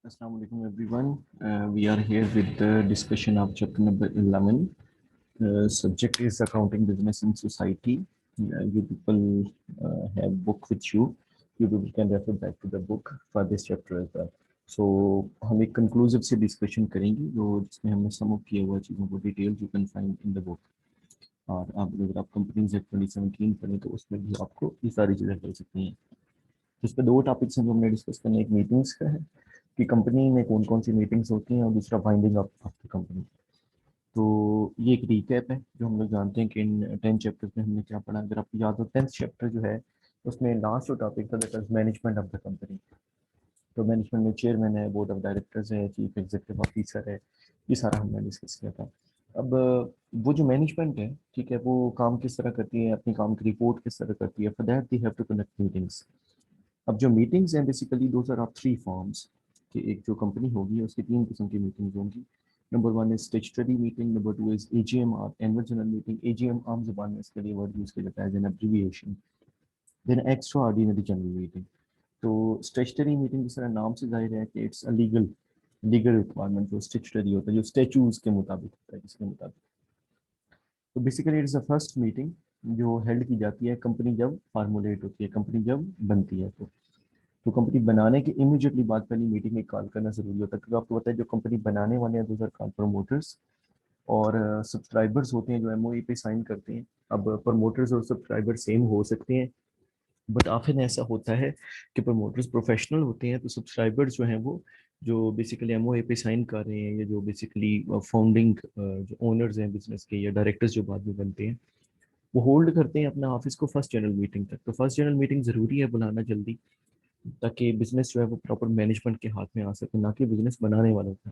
Assalamu alaikum everyone. We are here with the discussion of chapter number 11. Subject is accounting business and society. You people have book with you. You people can refer back to the book for this chapter as well. So हम एक conclusive से discussion करेंगे जो जिसमें हमने sum up किया हुआ चीज़ों को details you can find in the book. और आप अगर आप कंपनीज एक्ट 2017 पढ़ें तो उसमें भी आपको ये सारी चीज़ें कर सकती हैं. इस पे दो टॉपिक्स हैं जो हमने डिस्कस करने. एक मीटिंग्स का है कि कंपनी में कौन कौन सी मीटिंग्स होती हैं और दूसरा फाइंडिंग ऑफ द कंपनी. तो ये एक रिकैप है जो हम लोग जानते हैं कि इन 10 चैप्टर्स में हमने क्या पढ़ा. अगर आपको याद हो 10th चैप्टर जो है उसमें लास्ट जो टॉपिक था that was management of the company. तो मैनेजमेंट में चेयरमैन है, बोर्ड ऑफ डायरेक्टर्स है, चीफ एग्जीक्यूटिव ऑफिसर है, ये सारा हमने डिस्कस किया था. अब वो जो मैनेजमेंट है, ठीक है, वो काम किस तरह करती है, अपनी काम की रिपोर्ट किस तरह करती है. For that they have to conduct meetings. अब जो मीटिंग्स हैं basically those are of three forms. कि एक जो कंपनी होगी उसकी तीन किस्म की मीटिंग्स होंगी. Number one is statutory meeting, number two is AGM और एनुअल जनरल मीटिंग. एजीएम आम जुबान में इसके लिए वर्ड यूज किया जाता है as an abbreviation. Then extraordinary general meeting. तो स्टैट्यूटरी मीटिंग जिस तरह नाम से जाहिर है कि it's a legal legal requirement. जो स्टैट्यूटरी होता है जो स्टैच्यूज के मुताबिक होता है जिसके मुताबिक. तो basically it's the first meeting जो हेल्ड की जाती है कंपनी जब फार्मूलेट होती है, कंपनी जब बनती है. तो कंपनी बनाने के इमीडिएटली बाद पहली मीटिंग में कॉल करना जरूरी होता है क्योंकि आपको पता है जो कंपनी बनाने वाले हैं दूसरा कॉल प्रमोटर्स और सब्सक्राइबर्स होते हैं जो एमओई पे साइन करते हैं. अब प्रमोटर्स और सब्सक्राइबर सेम हो सकते हैं बट ऑफन ऐसा होता है कि प्रमोटर्स प्रोफेशनल होते हैं तो सब्सक्राइबर्स जो हैं वो जो बेसिकली एमओए पे साइन कर रहे हैं या जो बेसिकली फाउंडिंग जो ओनर्स हैं बिजनेस के या डायरेक्टर्स जो बाद में बनते हैं वो होल्ड करते हैं अपना ऑफिस को फर्स्ट जनरल मीटिंग तक. तो फर्स्ट जनरल मीटिंग ज़रूरी है बुलाना जल्दी ताकि बिजनेस जो है वो प्रॉपर मैनेजमेंट के हाथ में आ सके ना कि बिजनेस बनाने वालों का.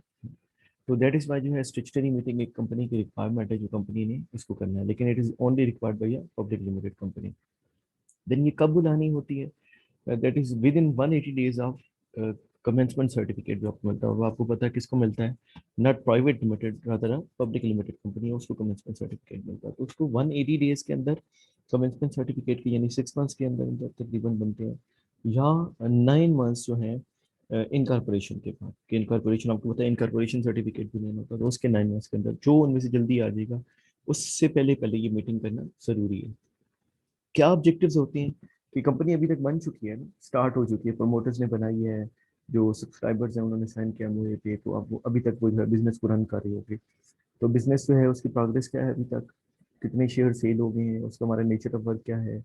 तो दैट इज वाई जो है स्टैट्यूटरी मीटिंग एक कंपनी की रिक्वायरमेंट है जो कंपनी ने इसको करना है लेकिन it is only required by a public limited company. Then ये कब बुलानी होती है? That is within 180 days of commencement certificate. जो आपको मिलता है वो आपको पता है किसको मिलता है. Not private limited rather public limited company है उसको कमेंसमेंट सर्टिफिकेट मिलता है. तो उसको 180 डेज के अंदर कमेंसमेंट सर्टिफिकेट की यानी 6 मंथ्स के अंदर अंदर तकरीबन बनते हैं या 9 मंथ्स जो है इनकॉर्पोरेशन के बाद. कि इनकॉर्पोरेशन आपको पता है इनकॉर्पोरेशन सर्टिफिकेट भी लेना होता है तो उसके 9 मंथ्स के अंदर जो उनमें से जल्दी आ जाएगा उससे पहले पहले ये मीटिंग करना जरूरी है. क्या ऑब्जेक्टिव्स होते हैं कि कंपनी अभी तक बन चुकी है ना, स्टार्ट हो चुकी है, प्रमोटर्स ने बनाई है, जो सब्सक्राइबर्स हैं उन्होंने साइन किया मुझे पे, तो अब वो अभी तक वो जो है बिजनेस को रन कर रही होगी. तो बिजनेस जो है उसकी प्रोग्रेस क्या है अभी तक, कितने शेयर सेल हो गए हैं, उसका हमारा नेचर ऑफ वर्क क्या है,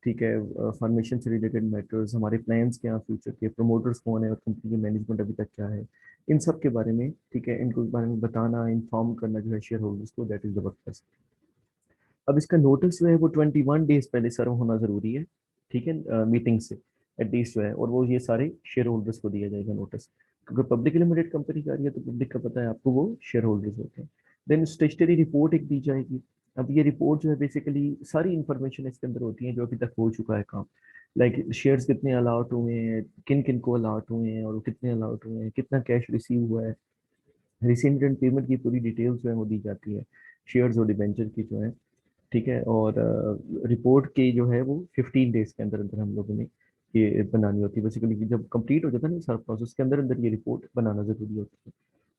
ठीक है, फॉर्मेशन से रिलेटेड मैटर्स, हमारे प्लान्स क्या हैं फ्यूचर के, प्रमोटर्स कौन है और कंपनी की मैनेजमेंट अभी तक क्या है, इन सब के बारे में, ठीक है, इनको बारे में बताना, इन्फॉर्म करना जो है शेयर होल्डर्स को. That is the work. अब इसका नोटिस जो है वो 21 डेज पहले सर्व होना जरूरी है, ठीक है, मीटिंग से एटलीस्ट जो है. और वो ये सारे शेयर होल्डर्स को दिया जाएगा नोटिस क्योंकि पब्लिक लिमिटेड कंपनी का है तो पब्लिक का पता है आपको वो शेयर होल्डर्स होते हैं. देन स्टेचुटरी रिपोर्ट एक दी जाएगी. अब ये रिपोर्ट जो है बेसिकली सारी इंफॉर्मेशन इसके अंदर होती है जो अभी तक हो चुका है काम. लाइक शेयर्स कितने अलाउट हुए हैं, किन किन को अलाउट हुए हैं और वो कितने अलाउट हुए हैं, कितना कैश रिसीव हुआ है, रिसीव्ड एंड पेमेंट की पूरी डिटेल्स जो है वो दी जाती है शेयर्स और डिबेंचर की जो है, ठीक है. और रिपोर्ट के जो है वो 15 डेज के अंदर अंदर हम लोगों ने ये बनानी होती है. बेसिकली जब कंप्लीट हो जाता है ना सारा प्रोसेस के अंदर अंदर ये रिपोर्ट बनाना जरूरी होती है.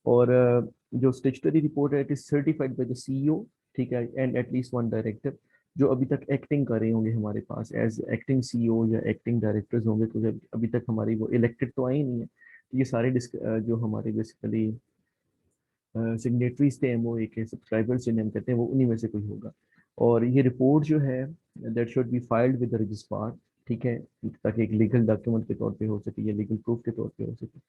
और जो स्टेचुटरी रिपोर्ट है it is certified by the CEO, ठीक है, एंड एटलीस्ट वन डायरेक्टर जो अभी तक एक्टिंग कर रहे होंगे हमारे पास एज एक्टिंग सीईओ या एक्टिंग डायरेक्टर्स होंगे क्योंकि अभी तक हमारी वो इलेक्टेड तो आई नहीं है. तो ये सारे जो हमारे बेसिकली सिग्नेटरीज थे एमओए के, सब्सक्राइबर्स जिन्हें हम कहते हैं, वो उन्हीं में से कोई होगा. और ये रिपोर्ट जो है that should be filed with the registrar, ठीक है, ताकि एक लीगल डॉक्यूमेंट के तौर पे हो सके या लीगल प्रूफ के तौर पे हो सके.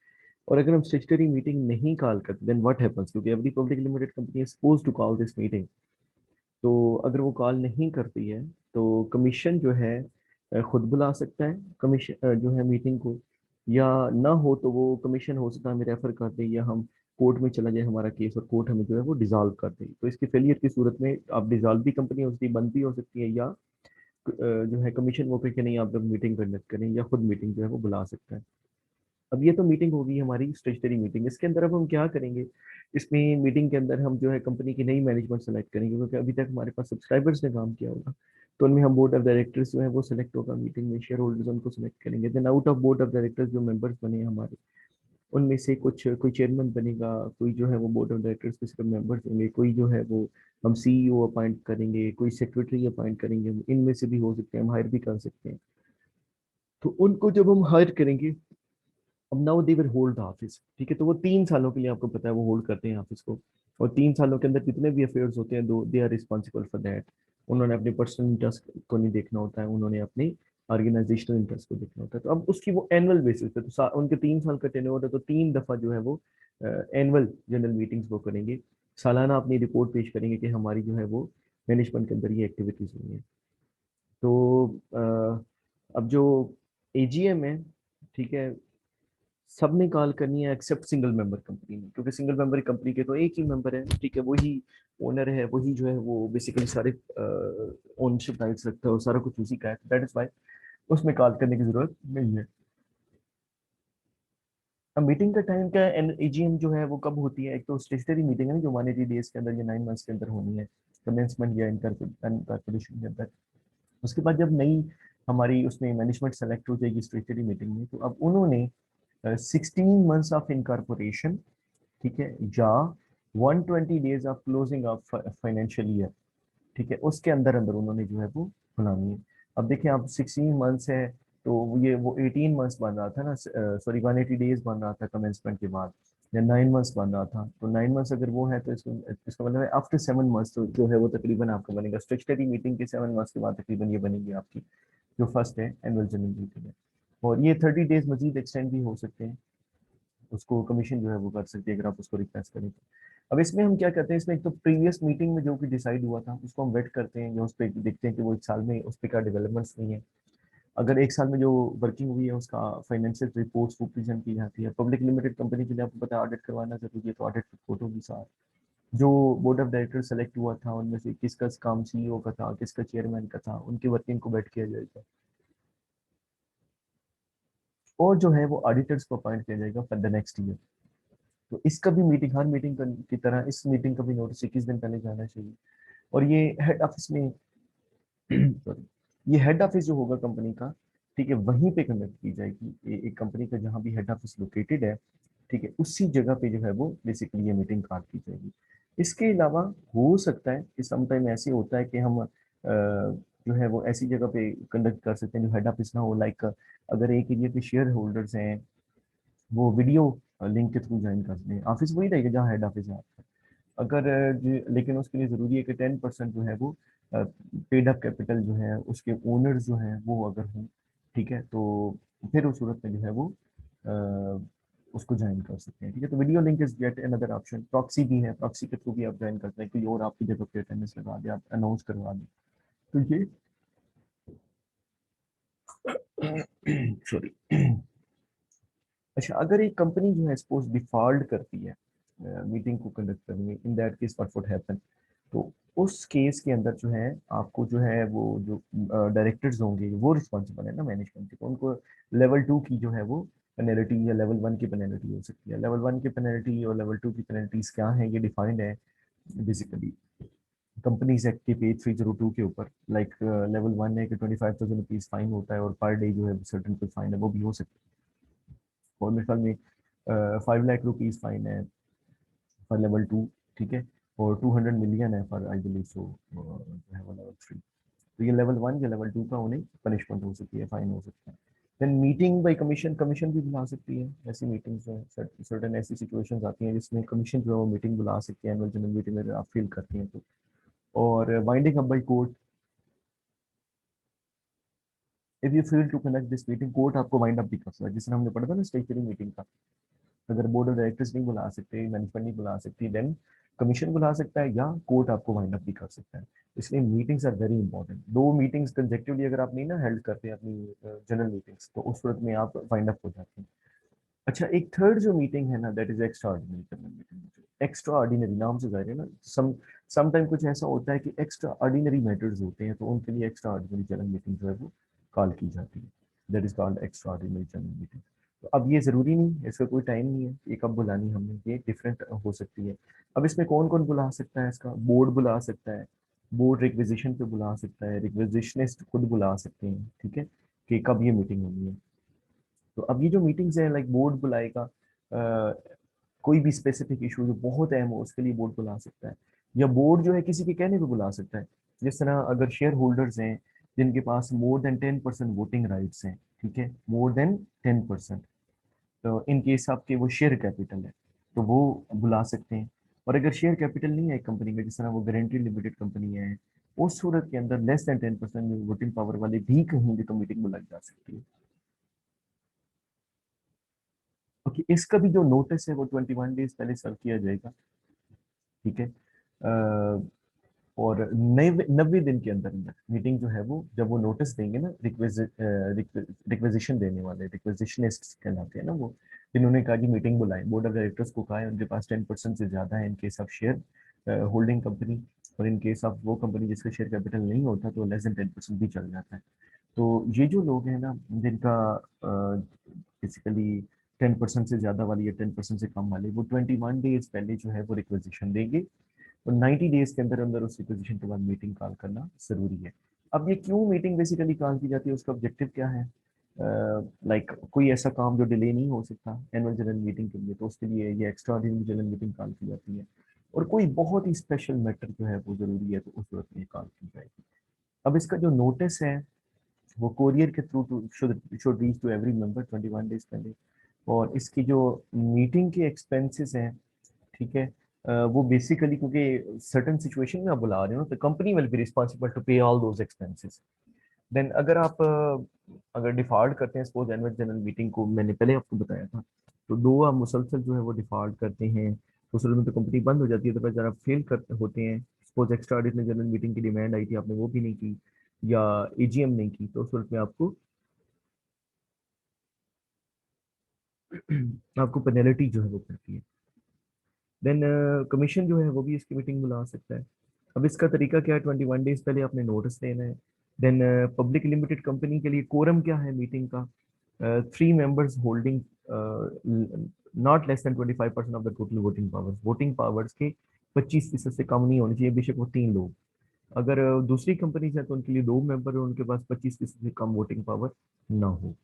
और अगर हम स्टेचुटरी मीटिंग नहीं कॉल करते देन व्हाट हैपेंस, क्योंकि every public limited company is suppose to call this meeting. तो अगर वो कॉल नहीं करती है तो कमीशन जो है खुद बुला सकता है कमीशन जो है मीटिंग को, या ना हो तो वो कमीशन हो सकता है हमें रेफर कर दे या हम कोर्ट में चला जाए हमारा केस और कोर्ट हमें जो है वो डिसॉल्व कर दे. तो इसके फेलियर की सूरत में आप डिसॉल्व भी कंपनी हो सकती है, बंद भी हो सकती है, या जो है कमीशन वो कहे कि नहीं आप लोग मीटिंग कंडक्ट करें, या खुद मीटिंग जो है वो बुला सकता है. अब ये तो मीटिंग होगी हमारी स्टेशनरी मीटिंग. इसके अंदर अब हम क्या करेंगे, इसमें मीटिंग के अंदर हम जो है कंपनी की नई मैनेजमेंट सेलेक्ट करेंगे क्योंकि अभी तक हमारे पास सब्सक्राइबर्स ने काम किया होगा. तो उनमें हम बोर्ड ऑफ डायरेक्टर्स जो है वो सिलेक्ट होगा मीटिंग में, शेयर होल्डर्स उनको सिलेक्ट करेंगे. Then out of board of directors जो मेंबर्स बने हैं हमारे, उनमें से कुछ कोई चेयरमैन बनेगा, कोई जो है वो बोर्ड ऑफ डायरेक्टर्स के सिर्फ मेंबर्स होंगे, कोई जो है वो हम सीईओ अपॉइंट करेंगे, कोई सेक्रेटरी अपॉइंट करेंगे, इनमें से भी हो सकते हैं, हम हायर भी कर सकते हैं। तो उनको जब हम हायर करेंगे, अब now they will hold the office, ठीक है, तो वो 3 सालों के लिए, आपको पता है, वो होल्ड करते हैं ऑफिस को। और 3 सालों के अंदर जितने भी अफेयर्स होते हैं, though they are responsible for that. उन्होंने अपने पर्सनल इंटरेस्ट को नहीं देखना होता है, उन्होंने अपने ऑर्गेनाइजेशनल इंटरेस्ट को देखना होता है। तो अब उसकी वो एनुअल बेसिस पे, तो उनके 3 साल का टेन्योर है, तो 3 दफा जो है वो एनुअल जनरल मीटिंग्स वो करेंगे, सालाना अपनी रिपोर्ट पेश करेंगे कि हमारी जो है वो मैनेजमेंट के अंदर ये एक्टिविटीज हुई हैं। तो अब जो एजीएम है, ठीक है, सबने कॉल करनी है एक्सेप्ट सिंगल मेंबर कंपनी में, क्योंकि सिंगल मेंबर कंपनी के तो एक ही मेंबर है, ठीक है, वही ओनर है, वही जो है वो बेसिकली सारे ओनरशिप राइट्स रखता है और सारा कुछ उसी का है, दैट इज वाई उसमें कॉल करने की जरूरत नहीं है। अब मीटिंग का टाइम क्या है, एजीएम जो है वो कब होती है, एक तो स्टेशनरी मीटिंग है ना, जो 180 डेज के अंदर या 9 मंथ्स के अंदर होनी है, कमेंसमेंट या इनकॉर्पोरेशन के अंदर। उसके बाद जब नई हमारी उसमें मैनेजमेंट सेलेक्ट हो जाएगी स्टेशनरी मीटिंग में, तो अब उन्होंने 16 मंथ्स ऑफ इनकॉर्पोरेशन, ठीक है, या 120 days of closing of financial year, ठीक है, उसके अंदर अंदर उन्होंने जो है वो बुलानी है। अब देखिए, आप 16 मंथ्स है, तो ये वो 18 मंथ्स बन रहा था ना, सॉरी 180 डेज बन रहा था कमेंसमेंट के बाद, या 9 मंथ्स बन रहा था, तो 9 मंथ्स अगर वो है, तो इसका मतलब है आफ्टर 7 मंथ्स तो जो है वो तकरीबन आपका बनेगा स्टेचुटरी मीटिंग के 7 मंथ्स के बाद तकरीबन ये बनेगी आपकी जो फर्स्ट है एनुअल जनरल मीटिंग है। और ये 30 डेज मजीद एक्सटेंड भी हो सकते हैं, उसको कमीशन जो है वो कर सकती है अगर आप उसको रिक्वेस्ट करें तो। अब इसमें हम क्या करते हैं, इसमें एक तो प्रीवियस मीटिंग में जो कि डिसाइड हुआ था उसको हम वेट करते हैं, या उस पर देखते हैं कि वो 1 साल में उस पर क्या डेवलपमेंट्स नहीं है। अगर 1 साल में जो वर्किंग हुई है उसका फाइनेंशियल रिपोर्ट्स वो प्रेजेंट की जाती है। पब्लिक लिमिटेड कंपनी के लिए आपको पता है ऑडिट करवाना जरूरी है, तो ऑडिट रिपोर्ट होगी साथ। जो बोर्ड ऑफ डायरेक्टर सेलेक्ट हुआ था उनमें से किसका काम सीईओ का था, किसका चेयरमैन का था, उनकी वर्किंग को बैठ किया जाएगा। और जो है वो ऑडिटर्स को अपॉइंट किया जाएगा फॉर द नेक्स्ट ईयर। तो इसका भी मीटिंग, हर मीटिंग की तरह इस मीटिंग का भी नोटिस 21 दिन पहले जाना चाहिए। और ये हेड ऑफिस में सॉरी, ये हेड ऑफिस जो होगा कंपनी का, ठीक है, वहीं पे कंडक्ट की जाएगी, एक कंपनी का जहाँ भी हेड ऑफिस लोकेटेड है, ठीक है, उसी जगह पे जो है वो बेसिकली ये मीटिंग काट की जाएगी। इसके अलावा हो सकता है कि समटाइम ऐसे होता है कि हम जो है वो ऐसी जगह पे कंडक्ट कर सकते हैं जो हेड ऑफिस ना हो, लाइक अगर एक एरिया के शेयर होल्डर्स हैं, वो वीडियो लिंक के थ्रू ज्वाइन कर दें, ऑफिस वही रहेगा जहाँ हेड ऑफिस है आपका। अगर लेकिन उसके लिए ज़रूरी है कि 10% जो है वो पेड अप कैपिटल जो है उसके ओनर्स जो हैं वो अगर हों, ठीक है, तो फिर उस सूरत में जो है वो उसको ज्वाइन कर सकते हैं, ठीक है। तो video link is get another option. Proxy भी है, प्रॉक्सी के थ्रू भी आप ज्वाइन करते हैं, कोई और आपकी जगह पे अटेंडेंस लगा दे, आप अनाउंस करवा दें, तो ये सॉरी अच्छा, अगर एक कंपनी जो है सपोज डिफॉल्ट करती है मीटिंग को कंडक्ट करने में, in that case what would happen, तो उस केस के अंदर जो है आपको जो है वो जो डायरेक्टर्स होंगे वो रिस्पॉन्सिबल है ना मैनेजमेंट के, तो उनको लेवल 2 की जो है वो पेनल्टी या लेवल 1 की पेनल्टी हो सकती है। लेवल 1 की पेनल्टी और लेवल 2 की पेनल्टीज क्या है, ये डिफाइंड है बेसिकली कंपनीज एक्ट के पेज 302 के ऊपर। लाइक लेवल 1 है कि 25,000 रुपीज फाइन होता है, और पर डे जो है सर्टन कोई फाइन है वो भी हो सकता है। और मेरे ख्याल में 5 लाख रुपीज फाइन है फॉर लेवल 2, ठीक है, और 200 मिलियन है फॉर आई बिलीव सो जो है वो लेवल 3। तो ये लेवल 1 या लेवल 2 का उन्हें पनिशमेंट हो सकती है, फाइन हो सकता है। Then meeting by commission, commission भी बुला सकती है ऐसी मीटिंग्स जो है, सर्टन ऐसी सिचुएशंस आती हैं जिसमें कमीशन जो है वो मीटिंग बुला सकती है एनुअल जनरल मीटिंग में, अगर आप फील करती हैं तो। और winding up by court, if you feel to conduct this meeting, court आपको वाइंड अप भी कर सकता है, जिसने हमने पढ़ा था ना स्टेचुरी मीटिंग का। अगर बोर्ड ऑफ डायरेक्टर्स नहीं बुला सकते, मैनेजमेंट नहीं बुला सकती, देन कमीशन बुला सकता है, या कोर्ट आपको वाइंड अप भी कर सकता है। इसलिए meetings are very important. 2 meetings consecutively अगर आप नहीं ना हेल्ड करते हैं अपनी जनरल मीटिंग्स, तो उस सूरत में आप वाइंड अप हो जाते हैं। अच्छा, एक थर्ड जो मीटिंग है ना, that is extra ordinary general meeting. Extra ordinary नाम से जाहिर है ना, समटाइम कुछ ऐसा होता है कि एक्स्ट्रा ऑर्डिनरी मैटर्स होते हैं, तो उनके लिए एक्स्ट्रा ऑर्डिनरी जनरल मीटिंग जो है वो कॉल की जाती है, that is called extra ordinary general meeting. तो अब ये जरूरी नहीं है, इसका कोई टाइम नहीं है ये कब बुलानी है हमने, ये डिफरेंट हो सकती है। अब इसमें कौन कौन बुला सकता है, इसका बोर्ड बुला सकता है, बोर्ड रिक्वेजिशन पे बुला सकता है, रिक्वेजिशनिस्ट खुद बुला सकते हैं, ठीक है, कि कब ये मीटिंग होनी है। तो अब ये जो मीटिंग्स है, लाइक बोर्ड बुलाएगा, कोई भी स्पेसिफिक इशू जो बहुत अहम हो उसके लिए बोर्ड बुला सकता है, या बोर्ड जो है किसी के कहने पे बुला सकता है। जिस तरह अगर शेयर होल्डर्स हैं जिनके पास मोर देन 10% वोटिंग राइट्स हैं, ठीक है, मोर देन 10%, तो इन केस आपके वो शेयर कैपिटल है तो वो बुला सकते हैं। और अगर शेयर कैपिटल नहीं है कंपनी में, जिस तरह वो गारंटी लिमिटेड कंपनी है, उस सूरत के अंदर लेस देन 10% वोटिंग पावर वाले भी कहेंगे तो मीटिंग बुलाई जा सकती है। ओके, इसका भी जो नोटिस है वो 21 डेज पहले सर्व किया जाएगा, ठीक है। और 90 दिन के अंदर अंदर मीटिंग जो है वो, जब वो नोटिस देंगे ना, रिक्वेजिशन देने वाले रिक्वेजिशनिस्ट कहलाते हैं ना वो, जिन्होंने कहा कि मीटिंग बुलाएं, बोर्ड ऑफ डायरेक्टर्स को कहा है उनके पास 10% से ज्यादा है इन case of share holding company, और इन केस ऑफ वो कंपनी जिसका शेयर कैपिटल नहीं होता तो लेस देन 10% भी चल जाता है। तो ये जो लोग हैं ना जिनका बेसिकली 10% से ज्यादा वाली या 10% से कम वाले, वो 21 डेज पहले जो है वो रिक्वेजिशन देंगे, और 90 डेज के अंदर अंदर उस रिक्वेजिशन के बाद मीटिंग कॉल करना जरूरी है। अब ये क्यों मीटिंग बेसिकली कॉल की जाती है, उसका ऑब्जेक्टिव क्या है? लाइक कोई ऐसा काम जो डिले नहीं हो सकता एनुअल जनरल मीटिंग के लिए, तो उसके लिए ये एक्स्ट्रा जनरल मीटिंग कॉल की जाती है। और कोई बहुत ही स्पेशल मैटर जो है वो जरूरी है तो उस वक्त में कॉल की जाएगी। अब इसका जो नोटिस है वो कोरियर के through to should reach to every member 21 days पहले। और इसकी जो मीटिंग के एक्सपेंसेस हैं, ठीक है, वो बेसिकली क्योंकि सर्टेन सिचुएशन में आप बुला रहे हो तो company will be responsible to pay all those expenses. Then अगर आप अगर डिफॉल्ट करते हैं, सपोज एनुअल जनरल मीटिंग को मैंने पहले आपको बताया था, तो दो आप मुसलसल जो है वो डिफॉल्ट करते हैं तो उस में तो कंपनी बंद हो जाती है। तो फिर जब आप फेल करते होते हैं, suppose extra ordinary general meeting की डिमांड आई थी, आपने वो भी नहीं की, या एजीएम नहीं की, तो उस वक्त में आपको आपको पेनल्टी जो है वो पड़ती है। देन कमीशन जो है वो भी इसकी मीटिंग बुला सकता है। अब इसका तरीका क्या है? 21 डेज पहले आपने नोटिस देना है। देन पब्लिक लिमिटेड कंपनी के लिए कोरम क्या है मीटिंग का? 3 members holding not less than 25% of the total voting powers, voting powers के 25% से कम नहीं होनी चाहिए, बेशक वो 3 लोग। अगर दूसरी कंपनी है तो उनके लिए 2 मेंबर और उनके पास 25% से कम वोटिंग पावर ना हो।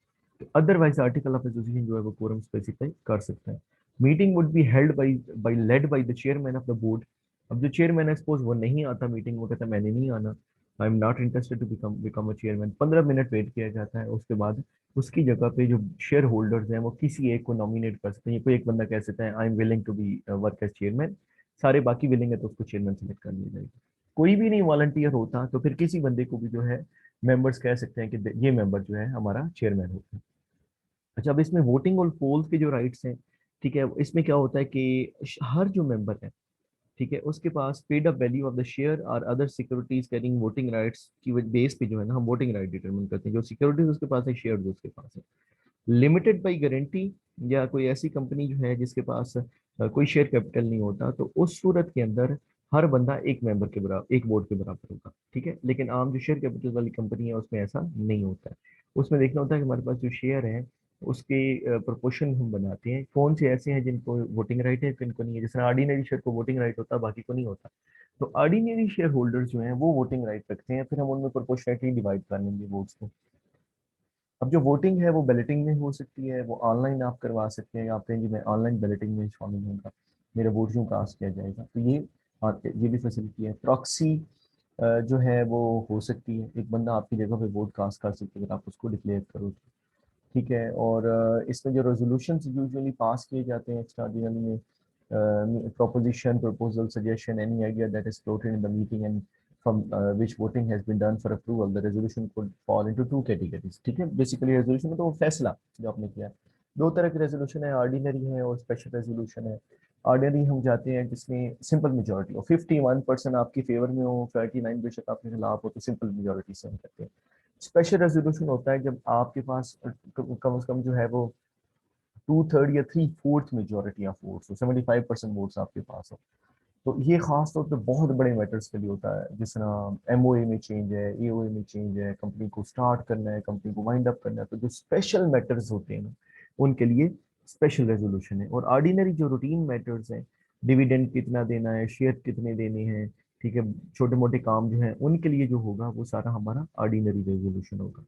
अदरवाइज आर्टिकल ऑफ एसोसिएशन जो है वो कोरम स्पेसिफाई कर सकता है। Meeting would be held by by led by the chairman of the board. अब जो चेयरमैन है सपोज वो नहीं आता मीटिंग, वो कहता है मैंने नहीं आना, I am not interested to become a chairman, 15 minute wait किया जाता है। उसके बाद उसकी जगह पे जो शेयर होल्डर्स हैं वो किसी एक को नॉमिनेट कर सकते हैं। कोई एक बंदा कह सकता है I am willing to be work as chairman, सारे बाकी विलिंग है तो उसको चेयरमैन सेलेक्ट कर लिया जाएगा। कोई भी नहीं वॉलंटियर होता तो फिर किसी बंदे को भी जो है मेंबर्स कह सकते हैं कि ये मेंबर जो है हमारा चेयरमैन होगा। अच्छा, अब इसमें वोटिंग और पोल्स के जो राइट्स हैं, ठीक है, इसमें क्या होता है कि हर जो मेंबर है, ठीक है, उसके पास paid up value of the share और other securities carrying voting rights की बेस पे जो है ना हम वोटिंग राइट डिटरमिन करते हैं। जो सिक्योरिटीज उसके पास है, शेयर जो उसके पास है, लिमिटेड बाई गारंटी, या कोई ऐसी कंपनी जो है जिसके पास कोई शेयर कैपिटल नहीं होता, तो उस सूरत के अंदर हर बंदा एक मेंबर के बराबर, एक वोट के बराबर होगा, ठीक है। लेकिन आम जो शेयर कैपिटल वाली कंपनी है उसमें ऐसा नहीं होता है। उसमें देखना होता है कि हमारे पास जो शेयर है उसके प्रोपोर्शन हम बनाते हैं, कौन से ऐसे हैं जिनको वोटिंग राइट है, किनको नहीं है। जैसे ऑर्डिनरी शेयर को वोटिंग राइट होता है, बाकी को नहीं होता। तो ऑर्डिनरी शेयर होल्डर्स जो हैं वो वोटिंग राइट रखते हैं, फिर हम उनमें प्रोपोर्शनली डिवाइड कर लेंगे वोट्स को। अब जो वोटिंग है वो बैलेटिंग में हो सकती है, वो ऑनलाइन आप करवा सकते हैं, आप कहेंगे मैं ऑनलाइन बैलेटिंग में शामिल होऊंगा, मेरा वोट यूँ कास्ट किया जाएगा, तो ये भी फैसिलिटी है। प्रॉक्सी जो है वो हो सकती है, एक बंदा आपकी जगह पे वोट कास्ट कर सकते हैं अगर आप उसको डिक्लेयर करो, ठीक है। और इसमें जो रेजोल्यूशन यूजुअली पास किए जाते हैं एक्स्ट्राऑर्डिनरी में, proposition, proposal, suggestion, any idea that is floated in the meeting and from which voting has been done for approval, the resolution could fall into two categories, ठीक है। बेसिकली रेजोल्यूशन में तो वो फैसला जो आपने किया, दो तरह के रेजोल्यूशन है, ऑर्डिनरी है और स्पेशल रेजोल्यूशन है। ऑर्डिनरी हम जाते हैं जिसमें सिंपल मेजोरिटी हो, 51% आपकी फेवर में हो, 39 बेशक आपके खिलाफ हो, तो सिंपल मेजोरिटी से हम करते हैं। स्पेशल रेजोल्यूशन होता है जब आपके पास कम से कम जो है वो 2/3 या 3/4 मेजोरिटी ऑफ वोट्स हो, 75% वोट्स आपके पास हो। तो ये खास तौर पे बहुत बड़े मैटर्स के लिए होता है, जिस तरह एमओए में चेंज है, एओए में चेंज है, कंपनी को स्टार्ट करना है, कंपनी को वाइंड अप करना है, तो जो स्पेशल मैटर्स होते हैं ना उनके लिए स्पेशल रेजोल्यूशन है। और ऑर्डिनरी जो रूटीन मैटर्स हैं, डिविडेंड कितना देना है, शेयर कितने देने हैं, ठीक है, छोटे मोटे काम जो हैं उनके लिए जो होगा वो सारा हमारा ऑर्डिनरी रेजोल्यूशन होगा।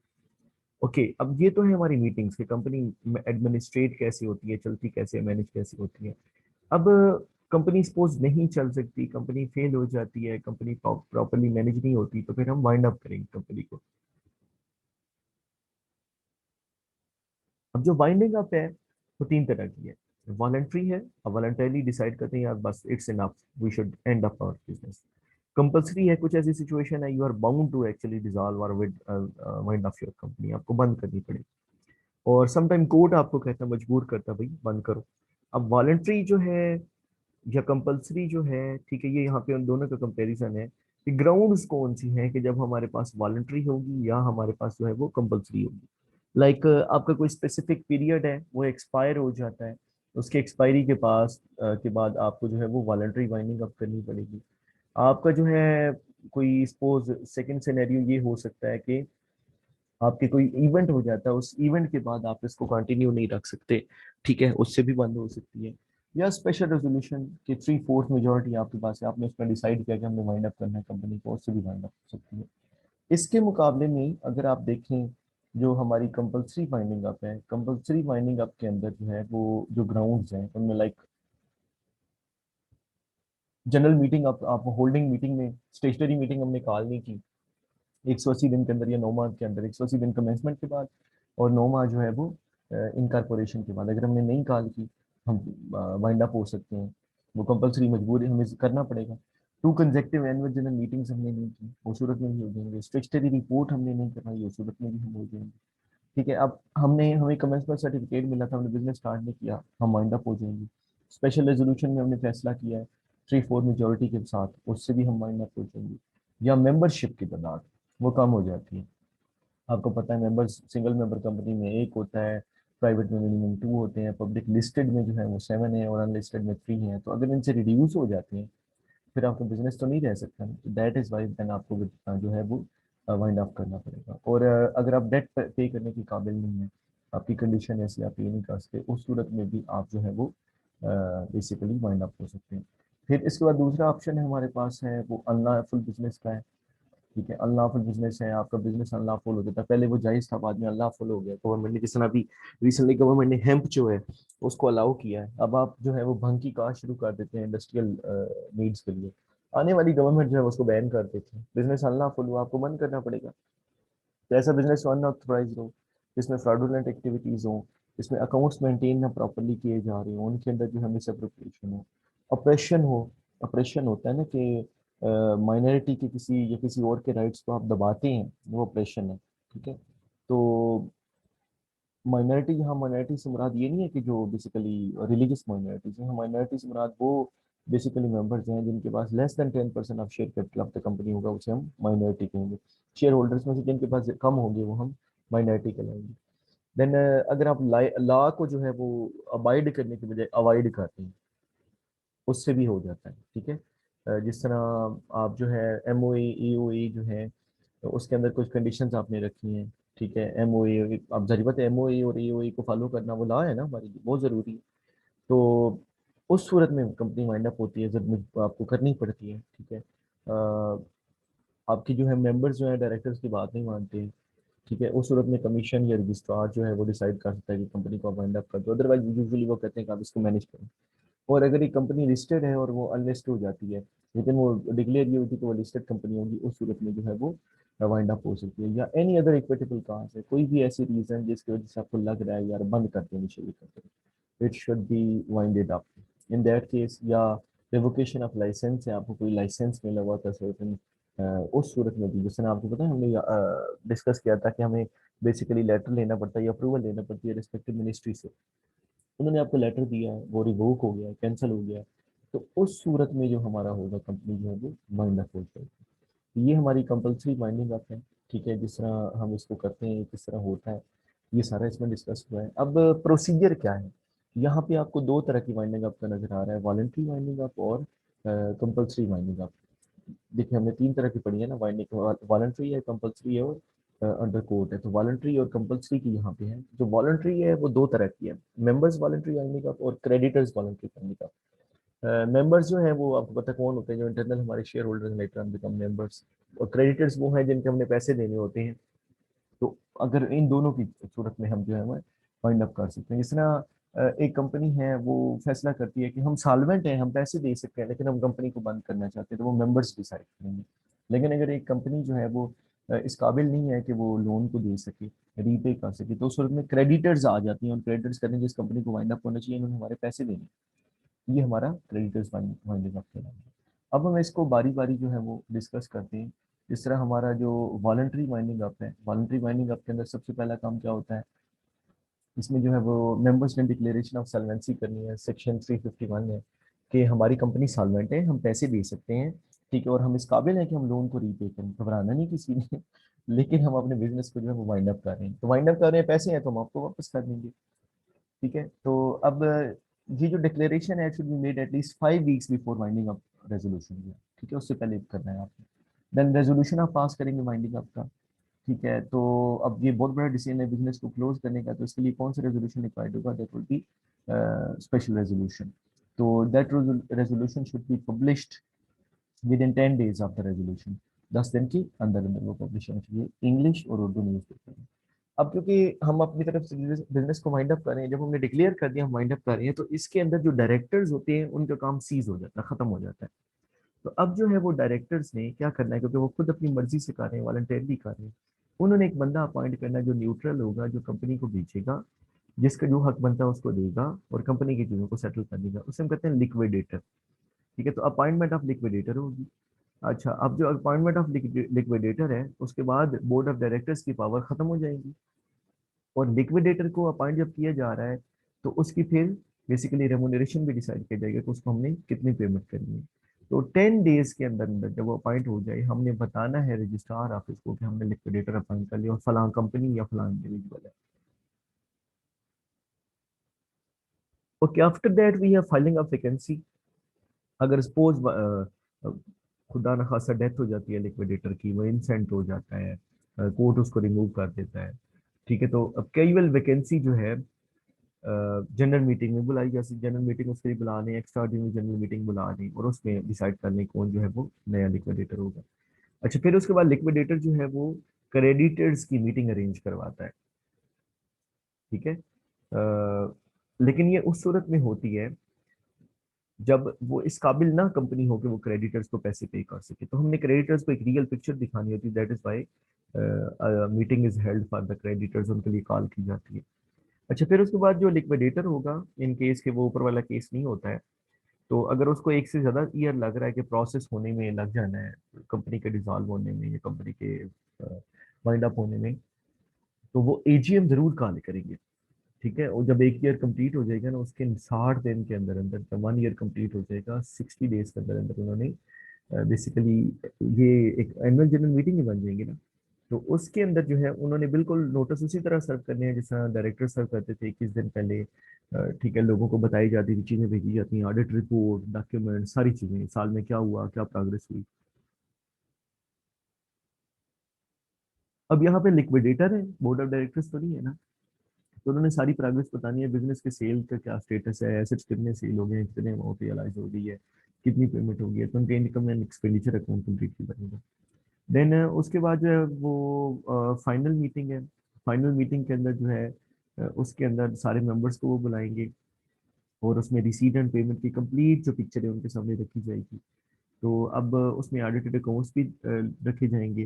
ओके, अब ये तो है हमारी मीटिंग्स की कंपनी एडमिनिस्ट्रेट कैसे होती है, चलती कैसे है, मैनेज कैसे होती है। अब कंपनी सपोज नहीं चल सकती, कंपनी फेल हो जाती है, कंपनी प्रॉपरली मैनेज नहीं होती, तो फिर हम वाइंड अप करेंगे कंपनी को। अब जो वाइंडिंग अप है वो तीन तरह की है। वॉलंटरी है, अब वॉलंटरीली डिसाइड करते हैं यार बस it's enough, we should end up our business. Compulsory है, कुछ ऐसी सिचुएशन है you are bound to actually dissolve और with wind up your company, आपको बंद करनी पड़ेगी। और समटाइम कोर्ट आपको कहता है, मजबूर करता है भाई बंद करो। अब वॉलंटरी जो है या कंपल्सरी जो है, ठीक है, ये यहाँ पे उन दोनों का कंपैरिजन है कि ग्राउंड्स कौन सी हैं कि जब हमारे पास वॉलंटरी होगी या हमारे पास जो है वो कंपल्सरी होगी। लाइक आपका कोई स्पेसिफिक पीरियड है वो एक्सपायर हो जाता है, उसके एक्सपायरी के पास के बाद आपको जो है वो वॉलंटरी वाइंडिंग अप करनी पड़ेगी। आपका जो है कोई सपोज सेकंड सिनेरियो ये हो सकता है कि आपके कोई इवेंट हो जाता है, उस इवेंट के बाद आप इसको कंटिन्यू नहीं रख सकते, ठीक है, उससे भी बंद हो सकती है। या स्पेशल रेजोल्यूशन की 3/4 मेजोरिटी आपके पास है, आपने उसमें डिसाइड किया कि हमने वाइंड अप करना है कंपनी को, उससे भी वाइंड अप हो सकती है। इसके मुकाबले में अगर आप देखें जो हमारी कंपलसरी वाइंडिंग अप है, कंपलसरी वाइंडिंग अप के अंदर जो है वो जो ग्राउंड्स हैं उनमें लाइक जनरल मीटिंग, आप होल्डिंग मीटिंग में स्टेशनरी मीटिंग हमने कॉल नहीं की 180 दिन के अंदर या 9 माह के अंदर, 180 दिन कमेंसमेंट के बाद और 9 माह जो है वो इनकारपोरेशन के बाद, अगर हमने नहीं कॉल की हम वाइंड अप हो सकते हैं। वो कंपलसरी मजबूरी हमें करना पड़ेगा। 2 कंसेक्टिव एनुअल जनरल मीटिंग्स हमने नहीं की, वो सूरत में भी हो जाएंगे। स्टेचुटरी रिपोर्ट हमने नहीं करवाई, वो सूरत में भी हम हो जाएंगे। ठीक है, अब हमें कमेंसमेंट सर्टिफिकेट मिला था, हमने बिजनेस स्टार्ट नहीं किया, हम वाइंड अप हो जाएंगे। स्पेशल रेजोल्यूशन में हमने फैसला किया है 3/4 मेजोरिटी के साथ, उससे भी हम वाइंड अप हो जाएंगे। या मेंबरशिप की तादाद वो कम हो जाती है। आपको पता है मेंबर्स सिंगल मेंबर कंपनी में एक होता है, प्राइवेट में मिनिमम 2 होते हैं, पब्लिक लिस्टेड में जो है वो 7 है और अनलिस्टेड में 3 है। तो अगर इनसे रिड्यूस हो जाते हैं फिर आपका बिजनेस तो नहीं रह सकता, दैट इज वाई देन आपको जो है वो वाइंड अप करना पड़ेगा। और अगर आप डेट पे करने के काबिल नहीं है, आपकी कंडीशन ऐसी, आप पे नहीं कर सकते, उस सूरत में भी आप जो है वो बेसिकली वाइंड अप हो सकते हैं। फिर इसके बाद दूसरा ऑप्शन है हमारे पास है वो अनलॉफुल बिजनेस का है। ठीक है, अनलॉफुल बिजनेस है, आपका बिजनेस अनलॉफुल हो जाता है, पहले वो जायज था बाद में अनलॉफुल हो गया गवर्नमेंट ने, जिस तरह अभी रिसेंटली गवर्नमेंट ने हेम्प जो है उसको अलाउ किया है। अब आप जो है वो भंग की काश्त शुरू कर देते हैं इंडस्ट्रियल नीड्स के लिए, आने वाली गवर्नमेंट जो है उसको बैन कर देती है। बिजनेस अनलॉफुल हुआ, आपको बंद करना पड़ेगा। तो ऐसा बिजनेस अनऑथराइज हो जिसमें फ्रॉडुलेंट एक्टिविटीज हो, जिसमें अकाउंट्स मेंटेन ना प्रॉपरली किए जा रहे हो, उनके अंदर जो है मिसअप्रोप्रिएशन हो, ऑपरेशन हो। ऑपरेशन होता है ना कि माइनॉरिटी के किसी या किसी और के राइट्स को आप दबाते हैं, वो ऑपरेशन है। ठीक है, तो माइनॉरिटी, यहाँ माइनॉरिटी से मुराद ये नहीं है कि जो बेसिकली रिलीजियस माइनॉरिटीज हैं, माइनॉरिटी से मुराद वो बेसिकली मेंबर्स हैं जिनके पास less than 10% of share capital of the company होगा, उसे हम माइनॉरिटी कहेंगे। शेयर होल्डर्स में से जिनके पास कम होंगे वो हम माइनॉरिटी कहलाएंगे। देन अगर आप लॉ को जो है वो अवॉइड करने के बजाय अवॉइड करते हैं, उससे भी हो जाता है। ठीक है, जिस तरह आप जो है एमओई ईओई जो है, तो उसके अंदर कुछ कंडीशंस आपने रखी हैं। ठीक है, एमओई, अब जारी बात है एमओई और ईओई को फॉलो करना वो लॉ है ना हमारी लिए, बहुत ज़रूरी है। तो उस सूरत में कंपनी वाइंड अप होती है, जब आपको करनी पड़ती है। ठीक है, आपकी जो है मेंबर्स जो है डायरेक्टर्स की बात नहीं मानते हैं। ठीक है, उस सूरत में कमीशन या रजिस्ट्रार जो है वो डिसाइड कर सकता है कि कंपनी को वाइंड अप कर दो, अदरवाइज यूजुअली वो कहते हैं कि आप इसको मैनेज करें। और अगर ये कंपनी लिस्टेड है और वो अनलिस्टेड हो जाती है, लेकिन वो डिक्लेयर ये होती है कि वो लिस्टेड कंपनी होगी, उस सूरत में जो है वो वाइंड अप हो सकती है। या एनी अदर इक्विटेबल काज है, कोई भी ऐसी रीजन जिसकी वजह से आपको लग रहा है यार बंद कर देनी चाहिए company, it should be winded up in that case. या रिवोकेशन ऑफ लाइसेंस है, आपको कोई लाइसेंस मिला हुआ था सर्टेन, उस सूरत में भी, जैसे आपको पता है हमने डिस्कस किया था कि हमें बेसिकली लेटर लेना पड़ता है या अप्रूवल लेना पड़ती है रिस्पेक्टिव मिनिस्ट्री से। उन्होंने आपको लेटर दिया है, वो रिवोक हो गया, कैंसिल हो गया, तो उस सूरत में जो हमारा होगा कंपनी जो है वो वाइंड अप हो जाएगी। ये हमारी कंपलसरी वाइंडिंग अप है। ठीक है, जिस तरह हम इसको करते हैं, किस तरह होता है, ये सारा इसमें डिस्कस हुआ है। अब प्रोसीजर क्या है, यहाँ पे आपको दो तरह की वाइंडिंग अप का नजर आ रहा है, वॉलंटरी वाइंडिंग अप और कंपलसरी वाइंडिंग अप। देखिए हमने तीन तरह की पढ़ी है ना वाइंडिंग, वॉलंटरी है, कंपलसरी है और अंडर कोर्ट है। तो वॉलंटरी और कंपलसरी की यहाँ पे है, जो वॉलंटरी है वो दो तरह की है, मेंबर्स वॉलंटरी वाइंडिंग अप और creditors voluntary winding up. Members जो है वो आपको पता कौन होते हैं, जो इंटरनल हमारे share holders letter become members. और क्रेडिटर्स वो हैं जिनके हमने पैसे देने होते हैं, तो अगर इन दोनों की सूरत में हम जो है वाइंड अप कर सकते हैं। जिस तरह एक कंपनी है वो फैसला करती है कि हम सॉल्वेंट हैं, हम पैसे दे सकते हैं, लेकिन हम कंपनी को बंद करना चाहते हैं, तो वो मेंबर्स डिसाइड करेंगे। लेकिन अगर एक कंपनी जो है वो इस काबिल नहीं है कि वो लोन को दे सके, रीपे कर सके, तो उस सूरत में क्रेडिटर्स आ जाती हैं, और क्रेडिटर्स कहते हैं जिस कंपनी को वाइंड अप होना चाहिए इन्होंने हमारे पैसे देने, ये हमारा क्रेडिटर्स वाइंडिंग अप कहलाता है। अब हम इसको बारी बारी जो है वो डिस्कस करते हैं। जिस तरह हमारा जो वॉलंटरी वाइंडिंग अप है, वॉलंटरी वाइंडिंग अप के अंदर सबसे पहला काम क्या होता है, इसमें जो है वो मेंबर्स ने डिक्लेरेशन ऑफ सॉल्वेंसी करनी है। सेक्शन 351 है कि हमारी कंपनी सॉल्वेंट है, हम पैसे दे सकते हैं, ठीक है, और हम इस काबिल हैं कि हम लोन को रीपे करें। घबराना नहीं किसी ने लेकिन हम अपने बिजनेस को जो है वो वाइंड अप कर रहे हैं, तो वाइंड अप कर रहे हैं, पैसे हैं तो हम आपको वापस कर देंगे। ठीक है, तो अब ये जो डिक्लेरेशन है should be made at least 5 weeks before winding up resolution. ठीक है, उससे पहले करना है आपने। देन रेजोल्यूशन आप पास करेंगे वाइंडिंग अप का। ठीक है, तो अब ये बहुत बड़ा डिसीजन है बिजनेस को क्लोज करने का, तो इसके लिए कौन सा रेजोल्यूशन रिक्वायर्ड होगा, that will be special resolution. तो that resolution should be published within 10 days of the resolution. 10 दिन के अंदर अंदर वो पब्लिश होना चाहिए, इंग्लिश और उर्दू न्यूज़पेपर में। अब क्योंकि हम अपनी तरफ से बिजनेस को वाइंड अप कर रहे हैं, जब हमने डिक्लेयर कर दिया हम वाइंड अप कर रहे हैं, तो इसके अंदर जो डायरेक्टर्स होते हैं उनका काम सीज हो जाता है, खत्म हो जाता है। तो अब जो है वो डायरेक्टर्स ने क्या करना है, क्योंकि वो खुद अपनी मर्जी से कर रहे हैं, वॉलंटियरली कर रहे हैं, उन्होंने एक बंदा अपॉइंट करना है जो न्यूट्रल होगा, जो कंपनी को बेचेगा, जिसका जो हक बनता है उसको देगा और कंपनी की चीजों को सेटल कर देगा, उसे हम कहते हैं लिक्विडेटर। ठीक है, तो अपॉइंटमेंट ऑफ लिक्विडेटर होगी। अच्छा, अब जो अपॉइंटमेंट ऑफ लिक्विडेटर है, उसके बाद बोर्ड ऑफ डायरेक्टर्स की पावर खत्म हो जाएगी, और लिक्विडेटर को अपॉइंट जब किया जा रहा है तो उसकी फिर बेसिकली रेमुनरेशन भी डिसाइड किया जाएगा कि उसको हमने कितनी पेमेंट करनी है। तो 10 डेज के अंदर अंदर जब वो अपॉइंट हो जाए, हमने बताना है रजिस्ट्रार ऑफिस को कि हमने लिक्विडेटर अपॉइंट कर लिया और फलां कंपनी या फलां इंडिविजुअल है। Okay, after that we have filing of vacancy. अगर सपोज खुदा न खासा डेथ हो जाती है लिक्विडेटर की, वो इंसेंट हो जाता है, कोर्ट उसको रिमूव कर देता है। ठीक है, तो अब कैजुअल वैकेंसी जो है जनरल मीटिंग में बुलाई जा सकती, जनरल मीटिंग उसके लिए बुलाने, एक्स्ट्राऑर्डिनरी जनरल मीटिंग बुलाने और उसमें डिसाइड करने कौन जो है वो नया लिक्विडेटर होगा। अच्छा, फिर उसके बाद लिक्विडेटर जो है वो क्रेडिटर्स की मीटिंग अरेंज करवाता है। ठीक है, लेकिन ये उस सूरत में होती है जब वो इस काबिल ना कंपनी हो कि वो क्रेडिटर्स को पैसे पे कर सके, तो हमने क्रेडिटर्स को एक रियल पिक्चर दिखानी होती है, that is why meeting is held for the creditors, उनके लिए कॉल की जाती है। अच्छा, फिर उसके बाद जो लिक्विडेटर होगा, इन केस के वो ऊपर वाला केस नहीं होता है, तो अगर उसको एक से ज्यादा ईयर लग रहा है कि प्रोसेस होने में लग जाना है, कंपनी के डिसॉल्व होने में या कंपनी के वाइंड अप होने में, तो वो एजीएम जरूर कॉल करेंगे। ठीक है, और जब एक ईयर कंप्लीट हो जाएगा ना, उसके 60 दिन के अंदर अंदर, जब 1 ईयर कंप्लीट हो जाएगा, 60 डेज के अंदर अंदर उन्होंने बेसिकली ये एक एनुअल जनरल मीटिंग ही बन जाएंगी ना, तो उसके अंदर जो है उन्होंने बिल्कुल नोटिस उसी तरह सर्व करने हैं जिस तरह डायरेक्टर सर्व करते थे 21 दिन पहले। ठीक है, लोगों को बताई जाती थी, चीजें भेजी जाती हैं, ऑडिट रिपोर्ट, डॉक्यूमेंट, सारी चीजें, साल में क्या हुआ, क्या प्रोग्रेस हुई। अब यहाँ पे लिक्विडेटर है, बोर्ड ऑफ डायरेक्टर्स तो नहीं है ना, तो उन्होंने सारी प्रोग्रेस बतानी है, बिजनेस के सेल का क्या स्टेटस है, एसेट्स कितने सेल हो गए, कितने अमाउंट रियलाइज हो गई है, कितनी पेमेंट हो गई है, तो उनके income and expenditure account completely बनेगा। देन उसके बाद जो है वो फाइनल मीटिंग है। फाइनल मीटिंग के अंदर जो है उसके अंदर सारे मेंबर्स को वो बुलाएंगे, और उसमें रिसीट एंड पेमेंट की कंप्लीट जो पिक्चर है उनके सामने रखी जाएगी। तो अब उसमें ऑडिटेड अकाउंट्स भी रखे जाएंगे।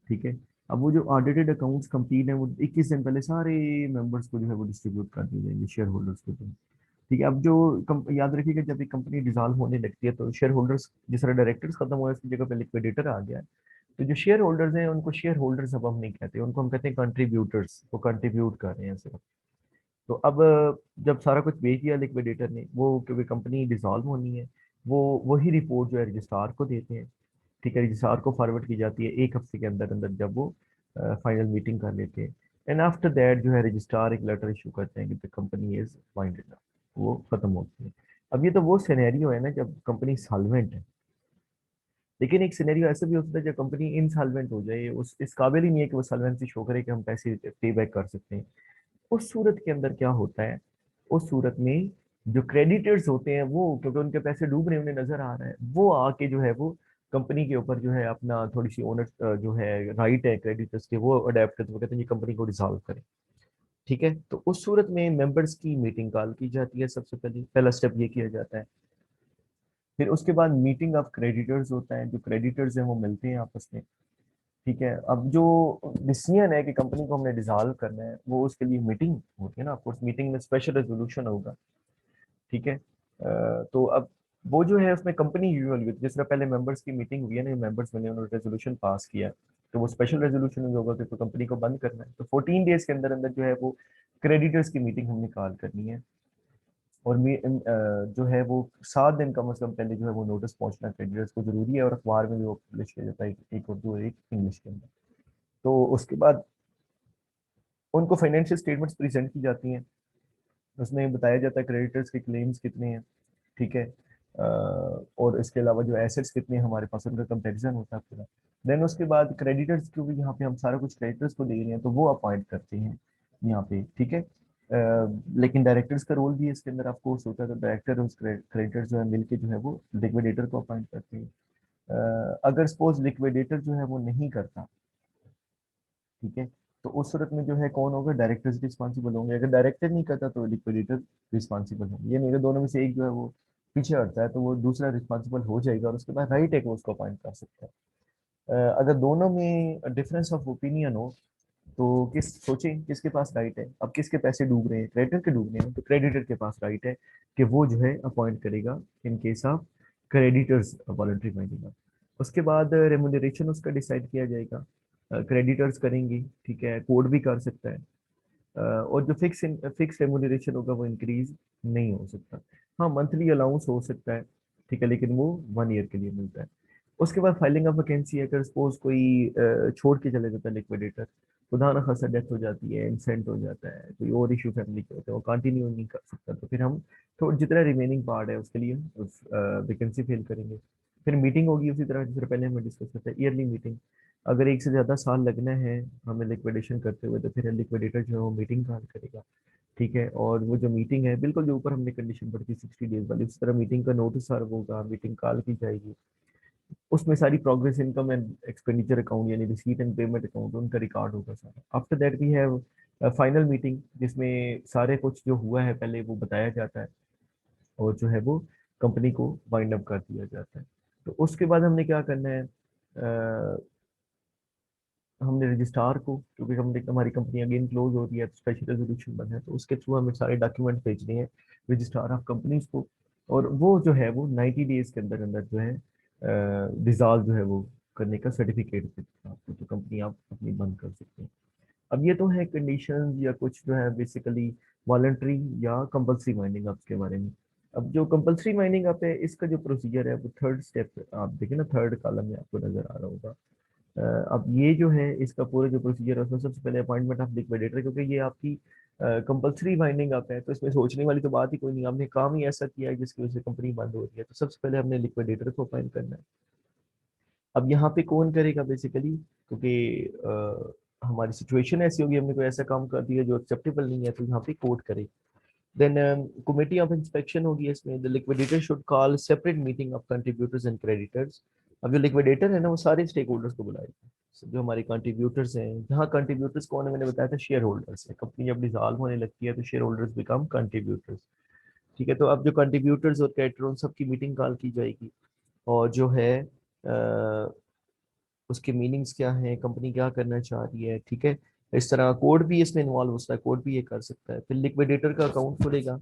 ठीक है, अब वो जो ऑडिटेड अकाउंट्स कंप्लीट है वो 21 दिन पहले सारे मेंबर्स को जो है वो डिस्ट्रीब्यूट कर दिए जाएंगे, शेयर होल्डर्स को। ठीक है, अब जो याद रखिएगा, जब एक कंपनी डिसॉल्व होने लगती है तो शेयर होल्डर्स, जिस तरह डायरेक्टर्स खत्म हुआ है उसकी जगह पे लिक्विडेटर आ गया है, तो जो शेयर होल्डर्स हैं उनको शेयर होल्डर्स अब हम नहीं कहते, उनको हम कहते हैं कंट्रीब्यूटर्स, वो कंट्रीब्यूट कर रहे हैं सिर्फ। तो अब जब सारा कुछ बेच दिया लिक्विडेटर ने, वो क्योंकि कंपनी डिसॉल्व होनी है, वो वही रिपोर्ट जो है रजिस्ट्रार को देते हैं। ठीक है, रजिस्ट्रार को फॉरवर्ड की जाती है 1 हफ्ते के अंदर अंदर, जब वो फाइनल मीटिंग कर लेते हैं। एंड आफ्टर दैट जो है रजिस्ट्रार एक लेटर इशू करते हैं कि the company is winded up, वो खत्म होती है। अब ये तो वो सिनेरियो है ना जब कंपनी सॉल्वेंट है, लेकिन एक सिनेरियो ऐसा भी होता है जब कंपनी इनसॉल्वेंट हो जाए, उस इस काबिल ही नहीं है कि वो सॉल्वेंसी शो करे कि हम पैसे पे बैक कर सकते हैं। उस सूरत के अंदर क्या होता है, उस सूरत में जो क्रेडिटर्स होते हैं वो, क्योंकि उनके पैसे डूब रहे हैं उन्हें नजर आ रहा है, वो आके जो है वो कंपनी के ऊपर जो है अपना थोड़ी सी ओनर जो है राइट है क्रेडिटर्स के, वो अडेप्ट करते हुए कहते हैं ये कंपनी को डिसॉल्व करें। ठीक है, तो उस सूरत में मेंबर्स की मीटिंग कॉल की जाती है। सबसे पहले पहला स्टेप ये किया जाता है। फिर उसके बाद मीटिंग ऑफ क्रेडिटर्स होता है, जो क्रेडिटर्स हैं वो मिलते हैं आपस में। ठीक है, अब जो डिसीजन है कि कंपनी को हमने डिसॉल्व करना है, वो उसके लिए मीटिंग होती है ना, आपको उस मीटिंग में स्पेशल रेजोल्यूशन होगा। ठीक है, तो अब वो जो है उसमें कंपनी यूजुअल होती है, जिस तरह पहले मेंबर्स की मीटिंग हुई है ना, मेंबर्स मिले उन्होंने रेजोल्यूशन पास किया, तो वो स्पेशल रेजोल्यूशन होगा कि तो कंपनी को बंद करना है, तो 14 डेज के अंदर अंदर जो है वो क्रेडिटर्स की मीटिंग हमने कॉल करनी है। और जो है वो 7 दिन कम से कम पहले जो है वो नोटिस पहुंचना क्रेडिटर्स को जरूरी है, और अखबार में भी वो पब्लिश किया जाता है, एक उर्दू और एक इंग्लिश के अंदर। तो उसके बाद उनको फाइनेंशियल स्टेटमेंट्स प्रेजेंट की जाती हैं, उसमें बताया जाता है क्रेडिटर्स के क्लेम्स कितने हैं। ठीक है, और इसके अलावा जो एसेट्स कितने हैं हमारे पास, उनका कंपैरिजन होता है पूरा। देन उसके बाद क्रेडिटर्स को भी, यहाँ पे हम सारा कुछ क्रेडिटर्स को दे रहे हैं तो वो अपॉइंट करते हैं यहाँ पे। ठीक है, लेकिन डायरेक्टर्स का रोल भी इसके अंदर ऑफ कोर्स होता है, तो डायरेक्टर और क्रेडिटर्स जो है मिलके जो है वो लिक्विडेटर को अपॉइंट करते हैं। अगर सपोज लिक्विडेटर जो है वो नहीं करता, ठीक है, तो उस सूरत में जो है कौन होगा, डायरेक्टर्स रिस्पॉन्सिबल होंगे। अगर डायरेक्टर नहीं करता तो लिक्विडेटर रिस्पॉन्सिबल होंगे, ये नहीं कि दोनों में से एक जो है वो पीछे हटता है तो वो दूसरा रिस्पॉन्सिबल हो जाएगा, और उसके बाद राइट है कि वो उसको अपॉइंट कर सकता है। अगर दोनों में डिफरेंस ऑफ ओपिनियन हो तो किस सोचें किसके पास राइट है। अब किसके पैसे डूब रहे हैं, क्रेडिटर के डूब रहे हैं, तो क्रेडिटर के पास राइट है कि वो जो है अपॉइंट करेगा इन case of creditors voluntary minding. उसके बाद रेमुनरेशन उसका डिसाइड किया जाएगा, क्रेडिटर्स करेंगी। ठीक है, कोड भी कर सकता है, और जो फिक्स रेमुनरेशन होगा वो इंक्रीज नहीं हो सकता। हाँ, मंथली अलाउंस हो सकता है, ठीक है, लेकिन वो 1 ईयर के लिए मिलता है। उसके बाद फाइलिंग ऑफ वैकेंसी, अगर सपोज कोई छोड़ के चले जाता है लिक्विडेटर, खुदा ना खासा डेथ हो जाती है, इंसेंट हो जाता है, कोई और इशू फैमिली के होते हैं, वो कंटिन्यू नहीं कर सकता, तो फिर हम थोड़ा जितना रिमेनिंग पार्ट है उसके लिए उस वैकेंसी फिल करेंगे। फिर मीटिंग होगी उसी तरह जिस तरह पहले हमें डिस्कस करते हैं, ईयरली मीटिंग। अगर एक से ज़्यादा साल लगना है हमें लिक्विडेशन करते हुए, तो फिर लिक्विडेटर जो है वो मीटिंग कॉल करेगा। ठीक है, और वो जो मीटिंग है बिल्कुल जो ऊपर हमने कंडीशन पढ़ी थी 60 डेज वाली, उस तरह मीटिंग का नोटिस सर्व होगा, मीटिंग कॉल की जाएगी। उसमें सारी progress, income and expenditure account यानी रिसीट एंड पेमेंट अकाउंट उनका रिकॉर्ड होगा सारा। After that we have final meeting, जिसमें सारे कुछ जो हुआ है पहले वो बताया जाता है, और जो है वो कंपनी को वाइंड अप कर दिया जाता है। तो उसके बाद हमने क्या करना है, हमने रजिस्ट्रार को, क्योंकि हमने हमारी कंपनी अगेन क्लोज हो रही है तो स्पेशल रेजोल्यूशन बना है, तो उसके थ्रू हमें सारे डॉक्यूमेंट भेजने हैं रजिस्ट्रार ऑफ कंपनीज को, और वो जो है वो 90 डेज के अंदर अंदर जो है डिसॉल्व जो है वो करने का सर्टिफिकेट देता है आपको, तो कंपनी आप अपनी बंद कर सकते हैं। अब ये तो है कंडीशंस या कुछ जो है बेसिकली वॉलंटरी या कंपल्सरी माइनिंग अप के बारे में। अब जो कंपल्सरी माइनिंग अप है, इसका जो प्रोसीजर है वो थर्ड स्टेप, आप देखिए ना थर्ड कॉलम में आपको नजर आ रहा होगा। अब ये जो है इसका पूरा जो प्रोसीजर है उसमें सबसे पहले अपॉइंटमेंट ऑफ लिक्विडेटर, क्योंकि ये आपकी कंपलसरी वाइंडिंग अप है, तो इसमें सोचने वाली तो बात ही कोई नहीं, आपने काम ही ऐसा किया है जिसकी वजह से कंपनी बंद हो रही है, तो सबसे पहले हमने लिक्विडेटर को अपॉइंट करना है। अब यहाँ पे कौन करेगा बेसिकली, क्योंकि हमारी सिचुएशन ऐसी होगी, हमने कोई ऐसा काम कर दिया जो एक्सेप्टेबल नहीं है, तो यहाँ पे कोर्ट करे। देन कमिटी ऑफ इंस्पेक्शन होगी इसमें, the liquidator should call separate meeting of contributors and creditors. अब जो लिक्विडेटर है ना वो सारे स्टेक होल्डर्स को बुलाएगा, जो हमारे कंट्रीब्यूटर्स हैं, जहाँ कंट्रीब्यूटर्स कौन है मैंने बताया था, शेयर होल्डर्स है। कंपनी जब डिसॉल्व होने लगती है तो शेयर होल्डर्स बिकम कंट्रीब्यूटर्स। ठीक है, तो अब जो कंट्रीब्यूटर्स और क्रेडिटर उन सबकी मीटिंग कॉल की जाएगी, और जो है उसके मीनिंग्स क्या हैं, कंपनी क्या करना चाह रही है। ठीक है, इस तरह कोड भी इसमें इन्वॉल्व होता है, कोड भी ये कर सकता है। फिर लिक्विडेटर का अकाउंट खुलेगा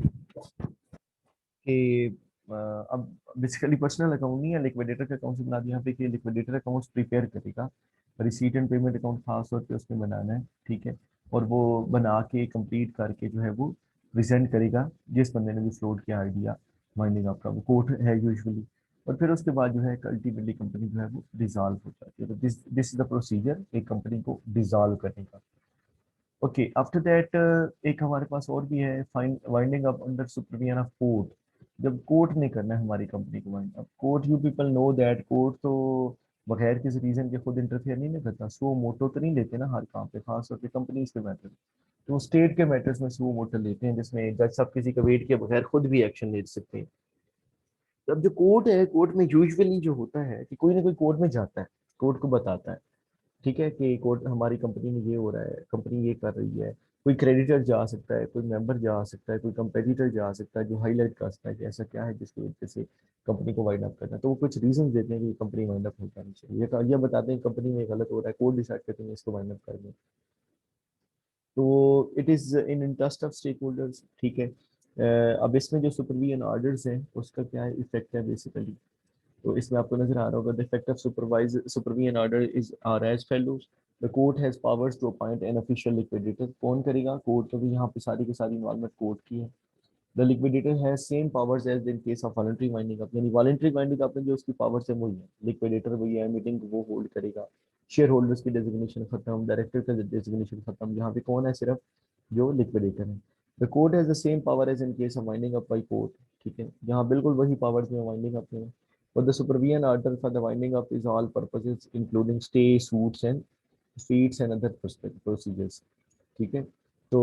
कि अब बेसिकली पर्सनल अकाउंट नहीं है, लिक्विडेटर का अकाउंट से बना दिया यहाँ पे कि लिक्विडेटर अकाउंट प्रिपेयर करेगा, रिसीट एंड पेमेंट अकाउंट खास तौर पे उसमें बनाना है। ठीक है, और वो बना के कंप्लीट करके जो है वो प्रेजेंट करेगा जिस बंदे ने भी फ्लोट किया आइडिया माइनिंग आपका, वो कोर्ट है यूजुअली। और फिर उसके बाद जो है अल्टीमेटली कंपनी जो है वो डिसॉल्व हो जाती है। तो दिस इज द प्रोसीजर एक कंपनी को डिसॉल्व करने का। ओके, आफ्टर दैट एक हमारे पास और भी है, fine winding up under supervision of court. जब कोर्ट ने करना है हमारी कंपनी को wind up, court you people know that court तो बगैर किसी रीजन के खुद इंटरफेयर नहीं ना करता, सो मोटो तो नहीं लेते ना हर काम पे, खास तौर पे कंपनीज के मैटर, तो स्टेट के मैटर्स में सो मोटो लेते हैं, जिसमें जज साहब किसी का वेट के बगैर खुद भी एक्शन ले सकते हैं। अब जो कोर्ट है, कोर्ट में यूजुअली जो होता है कि कोई ना कोई कोर्ट में जाता है, कोर्ट को बताता है, ठीक है, कि कोर्ट हमारी कंपनी में ये हो रहा है, कंपनी ये कर रही है। कोई क्रेडिटर जा सकता है, कोई मेंबर जा सकता है, कोई कंपेटिटर जा सकता है, जो हाईलाइट कर सकता है कि ऐसा क्या है जिसकी वजह से कंपनी को वाइंड अप करना है। तो वो कुछ रीजन देते हैं कि कंपनी वाइंड अप हो जानी चाहिए, ये बताते हैं कंपनी में गलत हो रहा है, कोर्ट डिसाइड करते हैं इसको वाइंड अप कर दें। तो it is in interest of stakeholders, ठीक है। अब इसमें जो सुपरविजन ऑर्डर्स हैं उसका क्या इफेक्ट है बेसिकली, तो इसमें आपको नजर आ रहा होगा, the effect of supervision order is are as follows. The court has powers to appoint an official liquidator. कौन करेगा? कोर्ट, क्योंकि यहाँ पे सारी की सारी इन्वॉल्वमेंट कोर्ट की है। The liquidator has same powers as in case of voluntary winding up, यानी वॉलंटरी वाइंडिंग अप में जो उसकी पावर्स है वही है, लिक्विडेटर वही है, मीटिंग वो होल्ड करेगा। शेयर होल्डर्स की डेजिग्नेशन खत्म, डायरेक्टर का डेजिग्नेशन खत्म, यहाँ पे कौन है? सिर्फ जो लिक्विडेटर है। The court has the same power as in case of winding up by court, ठीक है, यहाँ बिल्कुल वही पावर्स में वाइंडिंग अप में। But the supervision order for the winding up is all purposes including stay, suits and fees and other procedures, ठीक है। तो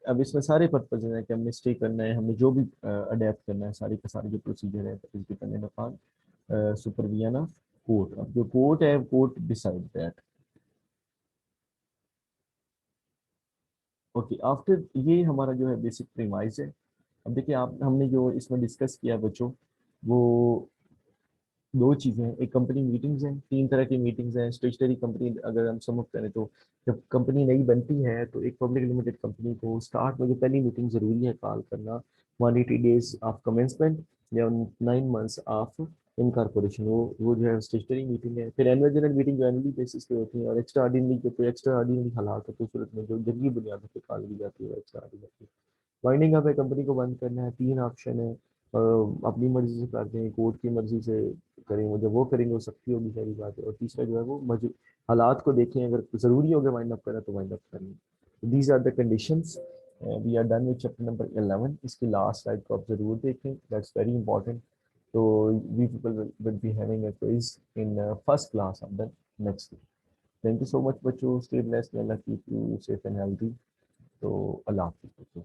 अब इसमें सारे पर्पज हैं कि हमने स्टे करना है, हमने जो भी अडेप्ट करना है, सारी का सारी जो प्रोसीजर है is dependent upon supervision of court. अब जो कोर्ट है, court decide that. Okay, after ये हमारा जो है बेसिक प्रीमाइज है। अब देखिए, आप हमने जो इसमें डिस्कस किया बच्चों, वो दो चीजें हैं। एक कंपनी मीटिंग्स हैं, तीन तरह की मीटिंग्स हैं। स्टेशनरी कंपनी अगर हम समझ करें तो जब कंपनी नई बनती है तो एक पब्लिक लिमिटेड कंपनी को स्टार्ट में जो पहली मीटिंग जरूरी है कॉल करना, 180 डेज ऑफ कमेंसमेंट या 9 मंथ्स ऑफ इनकॉर्पोरेशन, वो जो है स्टेशनरी मीटिंग है। फिर एनुअल जनरल मीटिंग जो एनुअली बेसिस पे होती है, और एक्स्ट्रा ऑर्डिनरी के कोई एक्स्ट्रा ऑर्डिनरी हालात होते हैं सूरत में जो जंगी बुनियादों पर कॉल की जाती है एक्स्ट्रा ऑर्डिनरी। वाइंडिंग अप है, कंपनी को बंद करना है। तीन ऑप्शन है, अपनी मर्जी से करते हैं, कोर्ट की मर्जी से करेंगे, जब वो करेंगे वो सख्ती होगी, सारी बात है। और तीसरा जो है वो हालात को देखें, अगर जरूरी हो गया वाइंड अप करना तो वाइंड अप करेंगे। These are the conditions. We are done with chapter number 11। इसकी लास्ट स्लाइड को आप जरूर देखें, दैट्स वेरी इंपॉर्टेंट। तो we people will be having a quiz in first class of the next. Thank you so much बच्चों, stay blessed, अल्लाह keep you safe and healthy. तो अल्लाह हाफिज़ बच्चों।